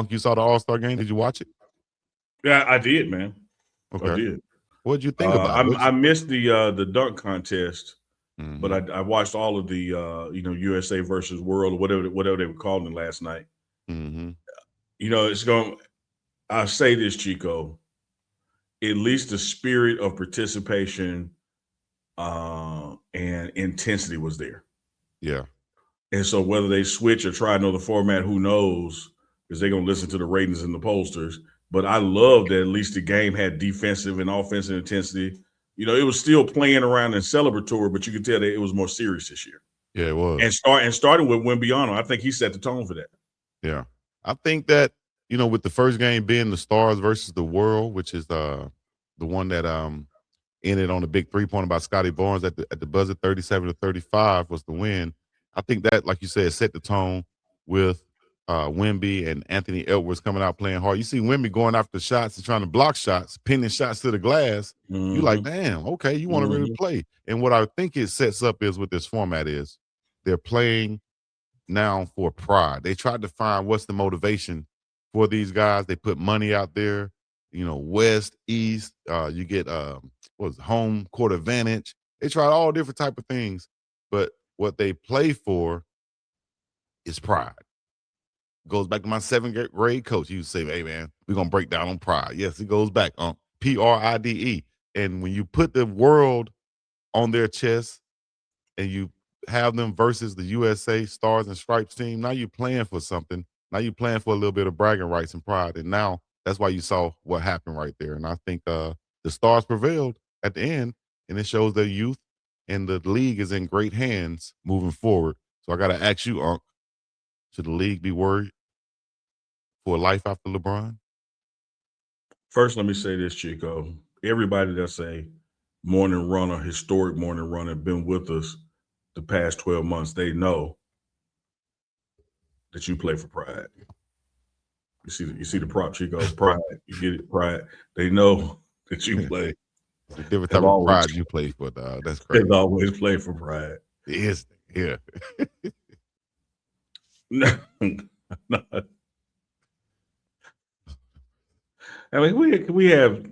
You saw the All-Star game? Did you watch it? Yeah, I did, man. Okay. I did. What'd you think about it? I missed the dunk contest, but Mm-hmm. I watched all of the USA versus World or whatever they were calling it last night. Mm-hmm. It's going. I say this, Chico. At least the spirit of participation and intensity was there. Yeah. And so whether they switch or try another format, who knows? Because they're gonna listen to the ratings and the pollsters. But I love that at least the game had defensive and offensive intensity. It was still playing around and celebratory, but you could tell that it was more serious this year. Yeah, it was. And starting with Wembyano, I think he set the tone for that. Yeah. I think that, with the first game being the Stars versus the World, which is the one that ended on a big 3-pointer by Scotty Barnes at the buzzer, 37-35 was the win. I think that, like you said, set the tone with Wemby and Anthony Edwards coming out playing hard. You see Wemby going after shots and trying to block shots, pinning shots to the glass. You like, damn, okay, you want to really play. And what I think it sets up is with this format is they're playing now for pride. They tried to find what's the motivation for these guys. They put money out there, West, East, you get home court advantage. They tried all different type of things, but what they play for is pride. Goes back to my 7th grade coach. He would say, hey man, we're gonna break down on pride. Yes, it goes back on PRIDE. And when you put the world on their chest and you have them versus the USA Stars and Stripes team, now you're playing for something. Now you're playing for a little bit of bragging rights and pride. And now that's why you saw what happened right there. And I think the Stars prevailed at the end, and it shows their youth, and the league is in great hands moving forward. So I got to ask you, Unc, should the league be worried for life after LeBron? First, let me say this, Chico. Everybody that's a morning runner, historic morning runner, been with us the past 12 months, they know that you play for pride. You see the prop, Chico, pride. You get it, pride. They know that you play. The different type of pride you play for, dog. That's crazy. They've always played for pride. It is, yeah. No. I mean, we have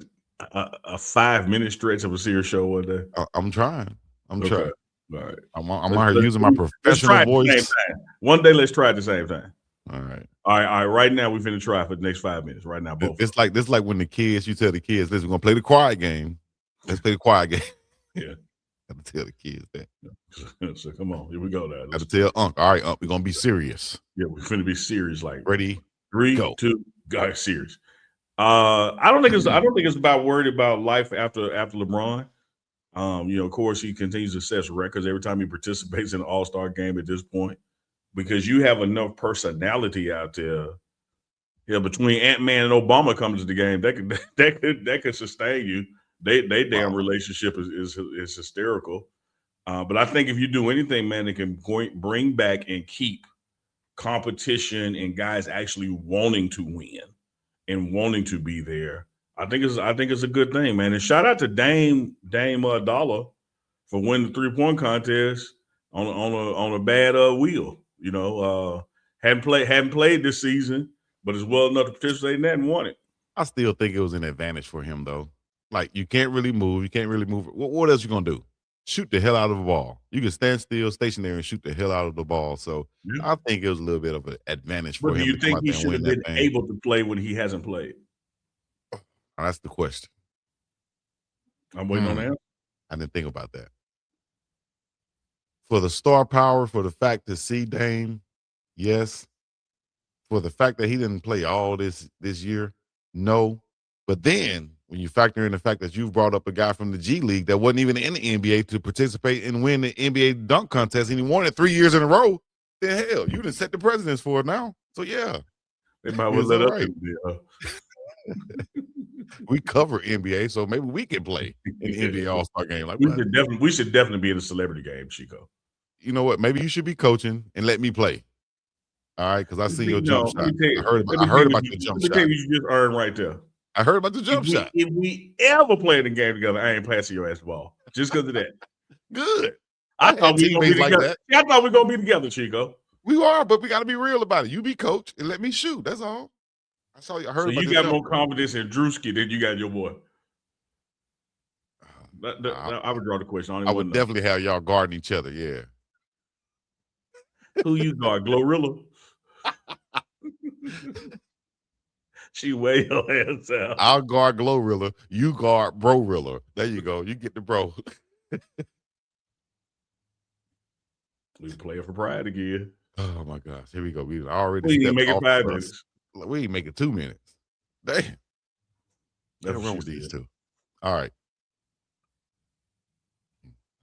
a 5-minute stretch of a serious show one day. I'm trying. I'm trying. All right. I'm out here using my professional voice. One day, let's try at the same time. All right. All right. Right now, we're finna try for the next 5 minutes. Right now, both. It's like when you tell the kids, listen, we're gonna play the quiet game. Let's play the quiet game. Yeah. Got to tell the kids that. So come on, here we go now. Got to tell Unc. All right, Unc, we're gonna be serious. Yeah, we're finna be serious. Like ready, 3, go. 2, go. Serious. I don't think it's about worried about life after LeBron. Of course, he continues to set records every time he participates in an All-Star game at this point, because you have enough personality out there. Yeah, between Ant-Man and Obama coming to the game, that could sustain you. They damn relationship is hysterical. But I think if you do anything, man, that can bring back and keep competition and guys actually wanting to win and wanting to be there, I think it's a good thing, man. And shout out to Dame Dollar for winning the 3-point contest on a bad wheel. Hadn't played this season, but is well enough to participate in that and won it. I still think it was an advantage for him, though. Like, you can't really move. What else you gonna do? Shoot the hell out of the ball. You can stand still, stationary, and shoot the hell out of the ball. So I think it was a little bit of an advantage for him. Do you think he should have been able to play when he hasn't played? That's the question. I'm waiting on that. I didn't think about that. For the star power, for the fact to see Dame, yes. For the fact that he didn't play all this year, no. But then when you factor in the fact that you've brought up a guy from the G League that wasn't even in the NBA to participate and win the NBA dunk contest, and he won it 3 years in a row, then hell, you done set the precedence for it now. So yeah. They might well let up. We cover NBA, so maybe we can play in the NBA All-Star game. Like we should definitely be in a celebrity game, Chico. You know what? Maybe you should be coaching and let me play. All right, because I see your jump shot. I heard about your jump shot. You just earned right there. I heard about the jump shot. If we ever play the game together, I ain't passing your ass the ball just because of that. Good. I thought we were gonna be together, Chico. We are, but we got to be real about it. You be coach and let me shoot. That's all. I So heard about you this got more jumper. confidence in Drewski than you got your boy. I, I would draw the question. I don't I even want would to know. definitely have y'all guarding each other. Yeah. Who you guard? Glorilla? She weigh your ass out. I'll guard Glorilla. You guard Brorilla. There you go. You get the bro. We play it for pride again. Oh my gosh. Here we go. We already We didn't even stepped make it off the 5 bus. minutes. We ain't make it 2 minutes. Damn. That's What's what wrong she with these said. two? All right.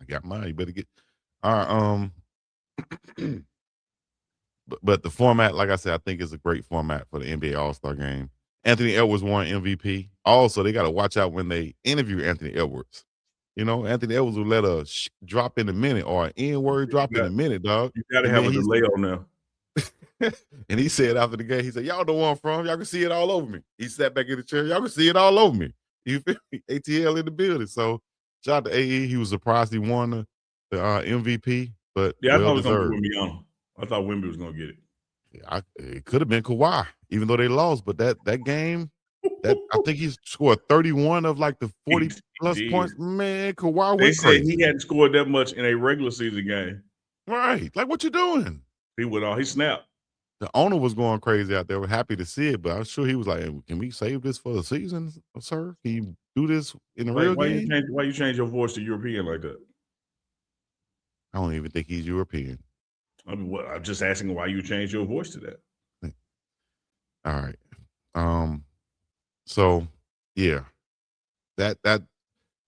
I got mine. You better get all right. But the format, like I said, I think is a great format for the NBA All-Star game. Anthony Edwards won MVP. Also, they got to watch out when they interview Anthony Edwards. You know, Anthony Edwards will let a drop in a minute or an N-word drop in a minute, dog. You got to And have then a delay on there. and he said after the game, he said, "Y'all know where I'm from. Y'all can see it all over me." He sat back in the chair. Y'all can see it all over me. You feel me? ATL in the building. So shout out to AE. He was surprised he won the MVP, but Yeah, I thought well it was going to be deserved. Wimby. I thought Wimby was going to get it. It could have been Kawhi, even though they lost. But that game, that I think he scored 31 of like the 40 plus He points. did. Man, Kawhi They went said crazy. he hadn't scored that much in a regular season game. Right. Like, what you doing? He went on. He snapped. The owner was going crazy out there. We're happy to see it, but I'm sure he was like, "Hey, can we save this for the season, sir? Can you do this in a Like, real game?" why you change your voice to European like that? I don't even think he's European. I mean, I'm just asking why you changed your voice to that. All right. So yeah, that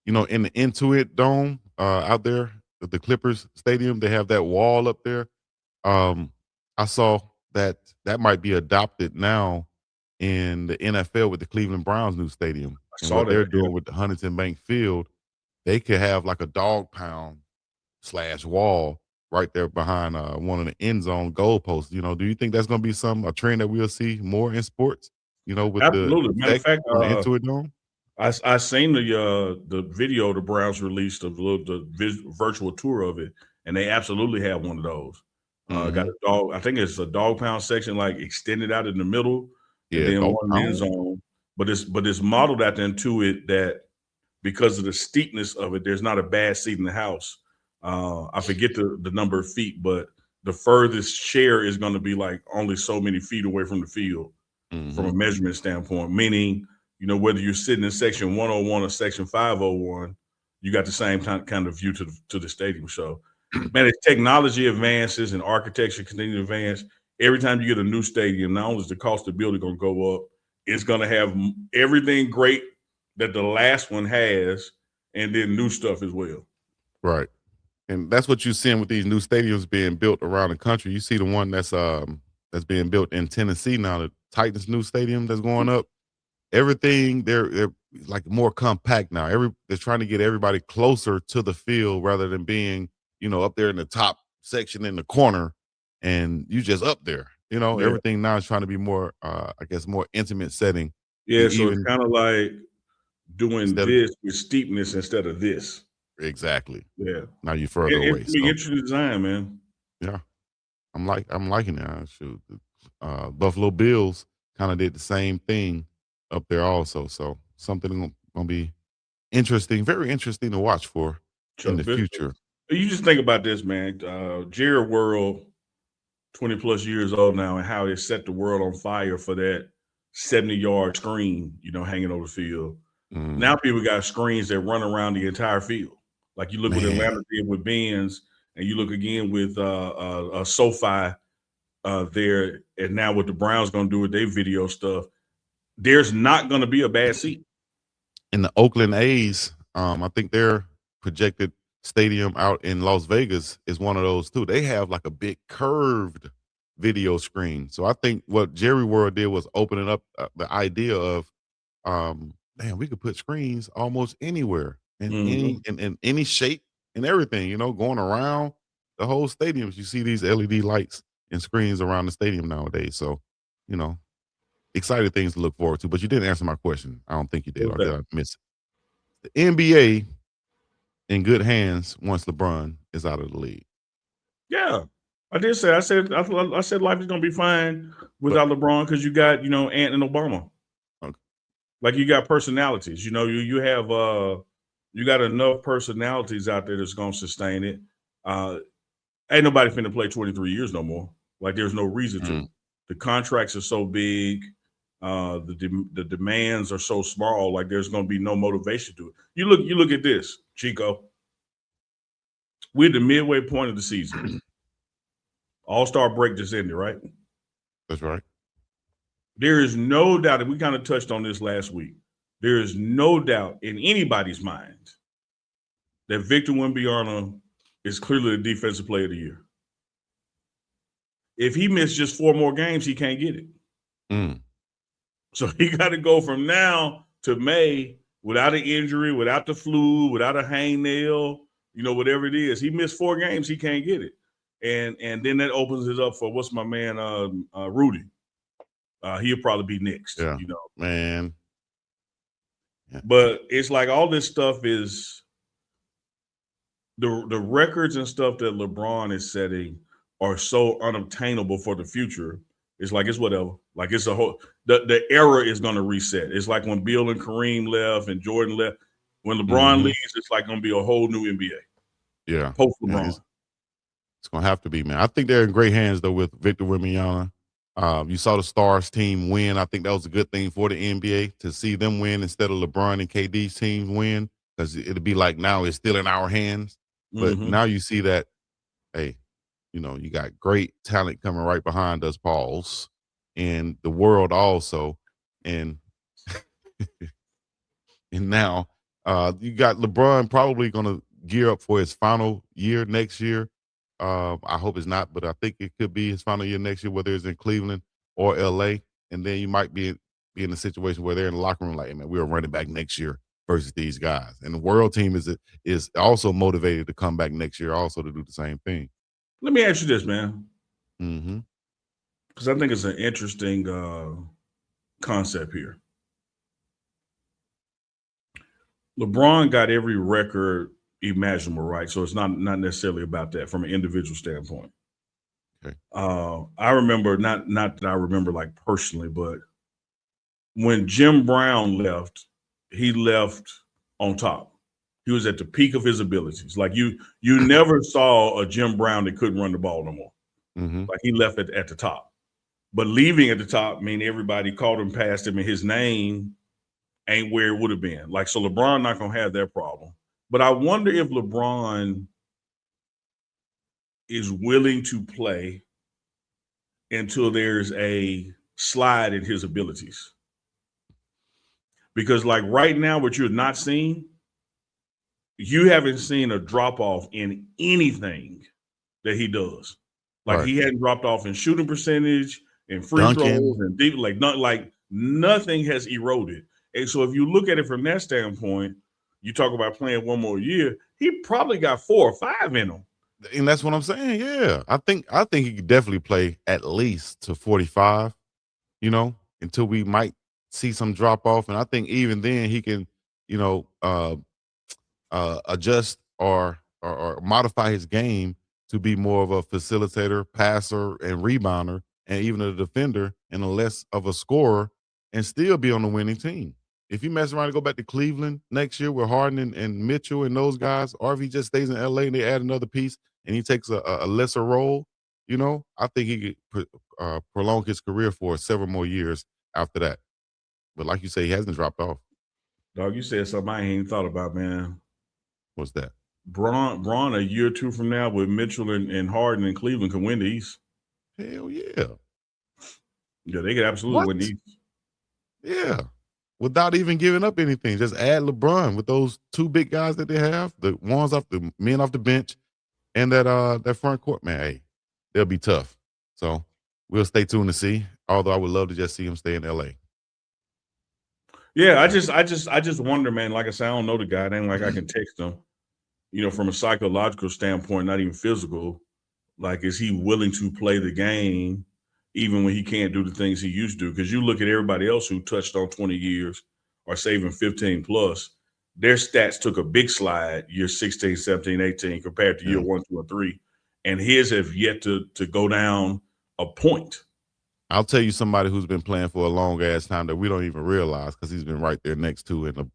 in the Intuit Dome out there at the Clippers Stadium, they have that wall up there. I saw that might be adopted now in the NFL with the Cleveland Browns new stadium I and saw what they're that. Yeah. doing with the Huntington Bank Field. They could have like a dog pound / wall right there behind one of the end zone goalposts. Do you think that's going to be a trend that we'll see more in sports? With the Absolutely. Matter of effect fact, on the Intuit Dome. I seen the video the Browns released of the virtual tour of it, and they absolutely have one of those. Got Mm-hmm. a dog. I think it's a dog pound section like extended out in the middle, and Yeah, then dog one in the end pound. zone. But it's modeled after Intuit that because of the steepness of it, there's not a bad seat in the house. I forget the number of feet, but the furthest chair is going to be like only so many feet away from the field from Mm-hmm. a measurement standpoint, meaning, whether you're sitting in section 101 or section 501, you got the same kind of view to the stadium. So, man, as technology advances and architecture continue to advance, every time you get a new stadium, not only is the cost of building going to go up, it's going to have everything great that the last one has, and then new stuff as well. Right. And that's what you're seeing with these new stadiums being built around the country. You see the one that's being built in Tennessee now, the Titans new stadium that's going up. Everything they're like more compact now. They're trying to get everybody closer to the field rather than being, up there in the top section in the corner and you just up there. Yeah. Everything now is trying to be more I guess more intimate setting. Yeah. So it's Even kind of like doing instead of this with steepness instead of this. exactly. Yeah. Now you're further away. It's be So interesting design, man. yeah. I'm liking that. Shoot, Buffalo Bills kind of did the same thing up there also. So something gonna be interesting, very interesting to watch for in Chuck the Biscuit. future. You just think about this, man. Jared World, 20 plus years old now, and how it set the world on fire for that 70-yard screen, hanging over the field. Now Mm, people got screens that run around the entire field. Like you look what man, Atlanta did with Benz, and you look again with SoFi there, and now what the Browns going to do with their video stuff. There's not going to be a bad seat. in the Oakland A's, I think their projected stadium out in Las Vegas is one of those too. They have like a big curved video screen. So I think what Jerry World did was opening up the idea of man, we could put screens almost anywhere in Mm-hmm. in any shape and everything, going around the whole stadiums. You see these LED lights and screens around the stadium nowadays. So, you know, exciting things to look forward to. But you didn't answer my question. I don't think you did, What's or that? did I miss it? The NBA in good hands once LeBron is out of the league. Yeah. I did say. I said life is gonna be fine without LeBron because you got Ant and Obama. Okay. Like you got personalities. You have you got enough personalities out there that's gonna sustain it. Ain't nobody finna play 23 years no more. Like there's no reason to. The contracts are so big. The demands are so small. Like there's gonna be no motivation to it. You look at this, Chico. We're at the midway point of the season. All-Star break just ended, right? That's right. There is no doubt, and we kind of touched on this last week. There is no doubt in anybody's mind that Victor Wembanyama is clearly the defensive player of the year. If he missed just 4 more games, he can't get it. So he got to go from now to May without an injury, without the flu, without a hangnail, whatever it is. He missed 4 games, he can't get it. And then that opens it up for what's my man Rudy. He'll probably be next. Yeah, man. Yeah. But it's like all this stuff is the records and stuff that LeBron is setting are so unobtainable for the future. It's like it's whatever. Like it's a whole the era is going to reset. It's like when Bill and Kareem left and Jordan left. When LeBron leaves, it's like going to be a whole new NBA. Yeah, post LeBron. It's going to have to be, man. I think they're in great hands though with Victor Wembanyama. You saw the Stars team win. I think that was a good thing for the NBA to see them win instead of LeBron and KD's teams win, because it'll be like now it's still in our hands. But now you see that, hey, you got great talent coming right behind us, Pauls, and the world also. And and now you got LeBron probably going to gear up for his final year next year. I hope it's not, but I think it could be his final year next year, whether it's in Cleveland or LA. And then you might be in a situation where they're in the locker room like, hey, man, we're running back next year versus these guys. And the world team is also motivated to come back next year also to do the same thing. Let me ask you this, man. Mm-hmm. Because I think it's an interesting concept here. LeBron got every record imaginable, right? So it's not necessarily about that from an individual standpoint. Okay. I remember not that I remember like personally, but when Jim Brown left, he left on top. He was at the peak of his abilities. Like you never saw a Jim Brown that couldn't run the ball no more. Like he left at the top. But leaving at the top mean everybody called him past him and his name ain't where it would have been. Like, so LeBron not going to have that problem. But I wonder if LeBron is willing to play until there's a slide in his abilities. Because like right now, what you're not seeing, you haven't seen a drop off in anything that he does. Like he hadn't dropped off in shooting percentage and free throws and deep, like nothing has eroded. And so if you look at it from that standpoint, you talk about playing one more year, he probably got 4 or 5 in him. And that's what I'm saying. Yeah. I think he could definitely play at least to 45, until we might see some drop off. And I think even then he can, adjust or modify his game to be more of a facilitator, passer, and rebounder, and even a defender and a less of a scorer, and still be on the winning team. If he mess around and go back to Cleveland next year with Harden and Mitchell and those guys, or if he just stays in LA and they add another piece and he takes a lesser role, I think he could prolong his career for several more years after that. But like you say, he hasn't dropped off. Dog, you said something I ain't even thought about, man. What's that? Braun a year or 2 from now with Mitchell and Harden in Cleveland can win the East. Hell yeah. Yeah, they could absolutely win the East. Yeah. Without even giving up anything. Just add LeBron with those 2 big guys that they have, the men off the bench, and that front court, man. Hey, they'll be tough. So we'll stay tuned to see. Although I would love to just see him stay in LA. Yeah, I just wonder, man. Like I said, I don't know the guy. It ain't like I can text him. From a psychological standpoint, not even physical. Like, is he willing to play the game even when he can't do the things he used to? Because you look at everybody else who touched on 20 years or saving 15 plus, their stats took a big slide year 16, 17, 18 compared to year 1, 2, and 3. and his have yet to go down a point. I'll tell you somebody who's been playing for a long ass time that we don't even realize because he's been right there next to and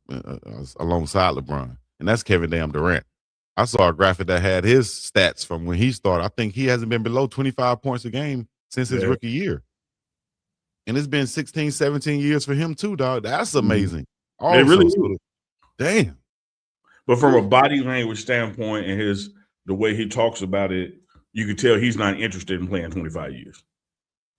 alongside LeBron, and that's Kevin Durant. I saw a graphic that had his stats from when he started. I think he hasn't been below 25 points a game since his rookie year. And it's been 16, 17 years for him too, dog. That's amazing. Also, it really is. Damn. But from a body language standpoint and the way he talks about it, you can tell he's not interested in playing 25 years.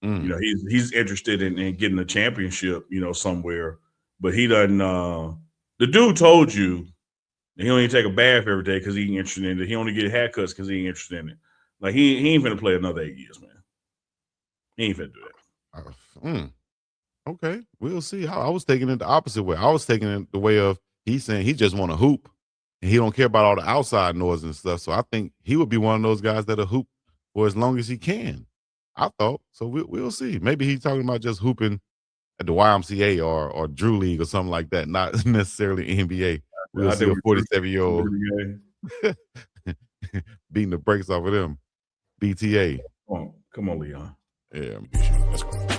You know, he's interested in getting a championship, you know, somewhere. But he doesn't. The dude told you he don't even take a bath every day because he ain't interested in it. He only get haircuts because he ain't interested in it. Like he ain't finna play another 8 years, man. He ain't finna do that. Okay, we'll see. I was taking it the opposite way. I was taking it the way of he's saying he just want to hoop and he don't care about all the outside noise and stuff. So I think he would be one of those guys that'll hoop for as long as he can. I thought so. We'll see. Maybe he's talking about just hooping at the YMCA or Drew League or something like that, not necessarily NBA. We'll see a 47-year-old beating the brakes off of them. BTA. Come on, Leon. Yeah, that's cool.